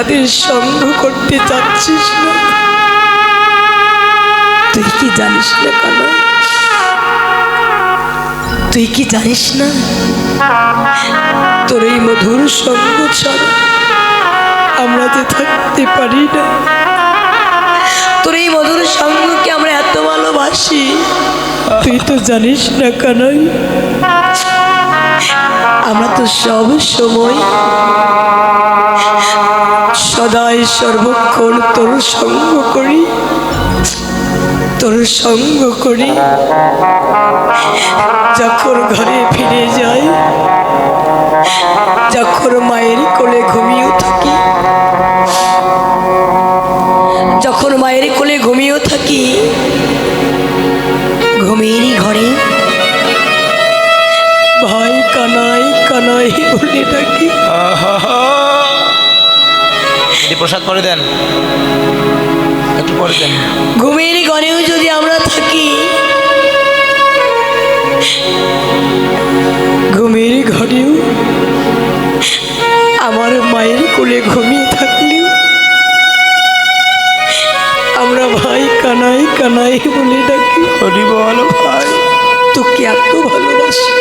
তাদের সঙ্গ করতে চাচ্ছিস না? তুই কি জানিস না কানাই? তুই কি জানিস না তোর এই মধুর সঙ্গ ছাড়া আমরা যে থাকতে পারি না? তোর এই মধুর সঙ্গকে আমরা এত ভালোবাসি, তুই তো জানিস না কানাই। আমরা তো সব সময় সদাই সর্বক্ষণ তোর সঙ্গ করি, তোর সঙ্গ করি। যখন ঘরে ফিরে যাই, যখন মায়ের কোলে ঘুমিয়ে থাকি, যখন মায়ের কোলে ঘুমিয়ে থাকি, ঘুমিয়েরই ঘরে ভাই কানাই কানাই বলে ডাকি। প্রসাদ পরে দেন, একটু পরে দেন। ঘুমের ঘরেও যদি আমরা থাকি, ঘুমের ঘরেও আমার মায়ের কোলে ঘুমিয়ে থাকলেও আমরা ভাই কানাই কানাই বলে ডাকি। হরি বল ভাই, তোকে এত ভালোবাসি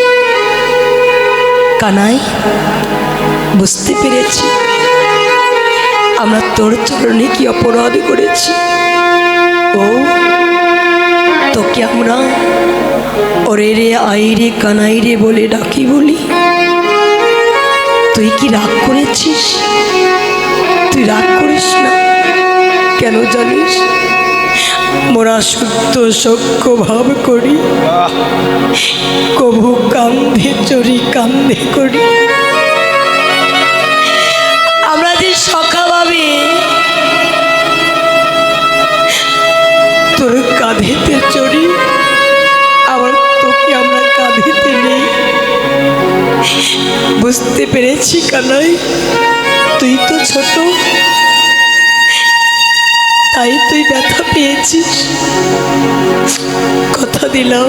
কানাই। বুঝতে পেরেছি আমরা তোর চরণে কি অপরাধ করেছি। ও তোকে আমরা ওরে রে আই রে কানাই রে বলে ডাকি বলি। তুই কি রাগ করেছিস? তুই রাগ করিস না। কেন জানিস? মোরা শুদ্ধ সখ্য ভাব করি, কভু কান্ধে চড়ি কান্ধে করি। আমরা যে সখা ভাবে তোর কাঁধেতে চড়ি, আবার তোকে আমরা কাঁধেতে নেই। বুঝতে পেরেছি কানাই, তুই তো ছোট, তাই তুই ব্যথা পেয়েছিস। কথা দিলাম